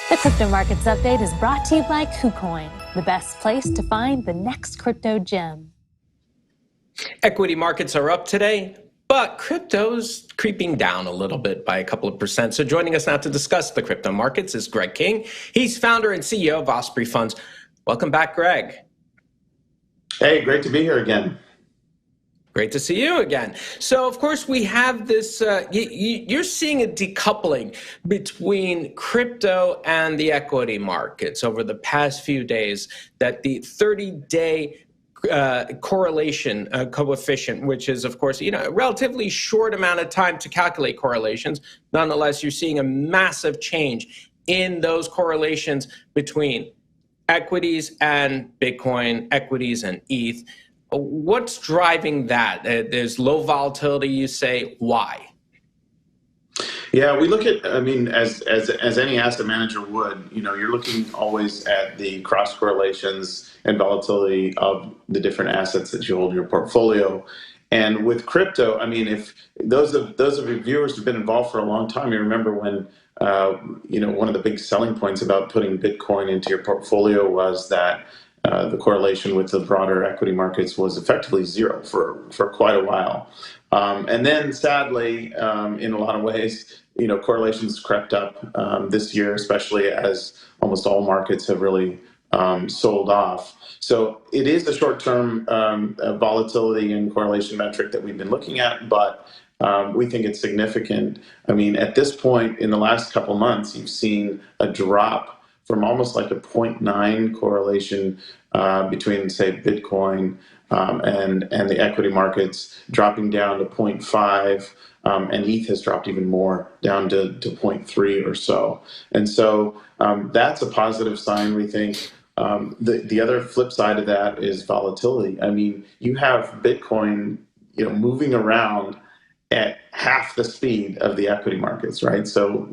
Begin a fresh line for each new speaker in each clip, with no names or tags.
The Crypto Markets Update is brought to you by KuCoin, the best place to find the next crypto gem.
Equity markets are up today, but crypto's creeping down a little bit by a couple of percent. So joining us now to discuss the crypto markets is Greg King. He's founder and CEO of Osprey Funds. Welcome back, Greg.
Hey, great to be here again.
Great to see you again. So, of course, we have this, you're seeing a decoupling between crypto and the equity markets over the past few days, that the 30-day correlation coefficient, which is, of course, a relatively short amount of time to calculate correlations. Nonetheless, you're seeing a massive change in those correlations between equities and Bitcoin, equities and ETH. What's driving that? There's low volatility, you say. Why?
Yeah, we look at, as any asset manager would, you're looking always at the cross correlations and volatility of the different assets that you hold in your portfolio. And with crypto, if those of your viewers who've been involved for a long time, you remember when, one of the big selling points about putting Bitcoin into your portfolio was that the correlation with the broader equity markets was effectively zero for quite a while. And then sadly, in a lot of ways, correlations crept up this year, especially as almost all markets have really sold off. So it is a short-term volatility and correlation metric that we've been looking at, but we think it's significant. At this point in the last couple months, you've seen a drop from almost like a 0.9 correlation between, say, Bitcoin and the equity markets, dropping down to 0.5, and ETH has dropped even more, down to 0.3 or so. And so that's a positive sign, we think. The other flip side of that is volatility. You have Bitcoin, moving around at half the speed of the equity markets, right? So,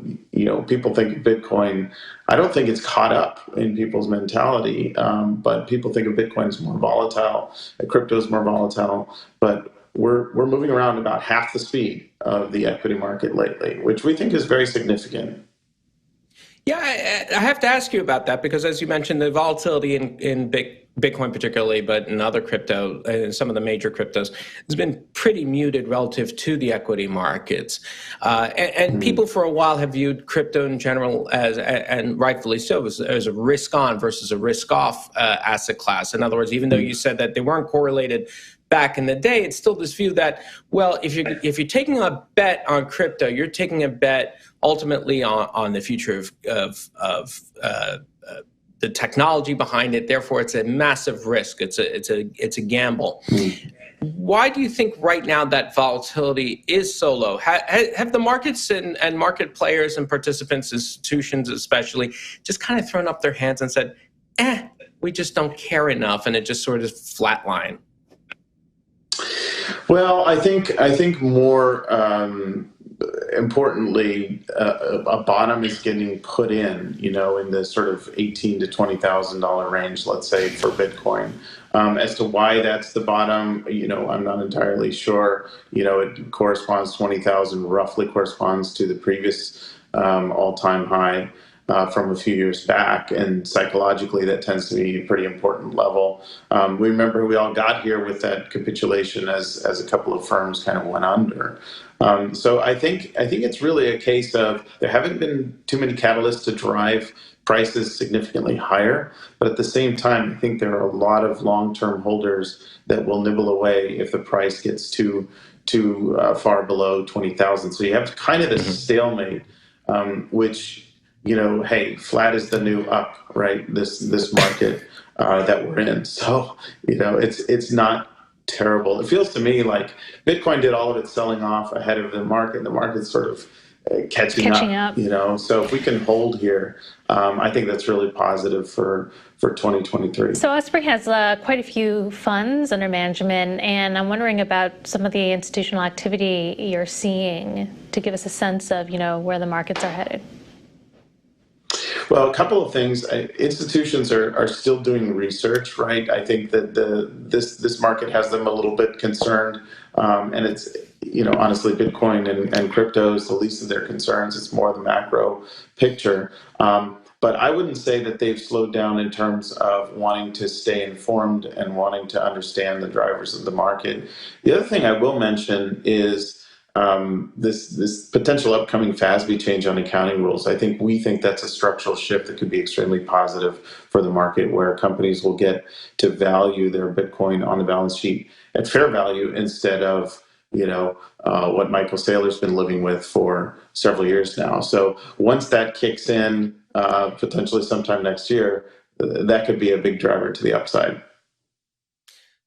people think of Bitcoin, I don't think it's caught up in people's mentality, but people think of Bitcoin as more volatile, crypto is more volatile, but we're moving around about half the speed of the equity market lately, which we think is very significant.
Yeah, I have to ask you about that because, as you mentioned, the volatility in Bitcoin particularly, but in other crypto, and some of the major cryptos, has been pretty muted relative to the equity markets. And people for a while have viewed crypto in general as, and rightfully so, as a risk-on versus a risk-off asset class. In other words, even though you said that they weren't correlated back in the day, it's still this view that, well, if you're taking a bet on crypto, you're taking a bet ultimately on the future of the technology behind it. Therefore, it's a massive risk. It's a gamble. Why do you think right now that volatility is so low? Have the markets and market players and participants, institutions especially, just kind of thrown up their hands and said, we just don't care enough, and it just sort of flatline?
Well, I think more importantly, a bottom is getting put in the sort of $18,000 to $20,000 range, let's say, for Bitcoin. As to why that's the bottom, I'm not entirely sure. It corresponds, 20,000 roughly corresponds to the previous all-time high from a few years back, and psychologically that tends to be a pretty important level. We remember we all got here with that capitulation as a couple of firms kind of went under. So I think it's really a case of there haven't been too many catalysts to drive prices significantly higher, but at the same time, I think there are a lot of long-term holders that will nibble away if the price gets too far below 20,000. So you have kind of this stalemate, which, hey, flat is the new up, right? This market that we're in. So, it's not terrible. It feels to me like Bitcoin did all of its selling off ahead of the market, and the market's sort of catching up. So if we can hold here, I think that's really positive for 2023.
So Osprey has quite a few funds under management, and I'm wondering about some of the institutional activity you're seeing to give us a sense of, where the markets are headed.
Well, a couple of things. Institutions are still doing research, right? I think that this market has them a little bit concerned, and it's honestly, Bitcoin and crypto is the least of their concerns. It's more the macro picture. But I wouldn't say that they've slowed down in terms of wanting to stay informed and wanting to understand the drivers of the market. The other thing I will mention is this potential upcoming FASB change on accounting rules. We think that's a structural shift that could be extremely positive for the market, where companies will get to value their Bitcoin on the balance sheet at fair value instead of what Michael Saylor's been living with for several years now. So once that kicks in, potentially sometime next year, that could be a big driver to the upside.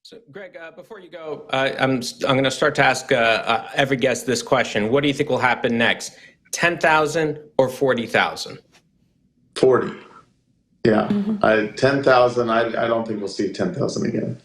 So, Greg, before you go, I'm going to start to ask every guest this question. What do you think will happen next? 10,000 or 40,000?
40. Yeah. 10,000, I don't think we'll see 10,000 again.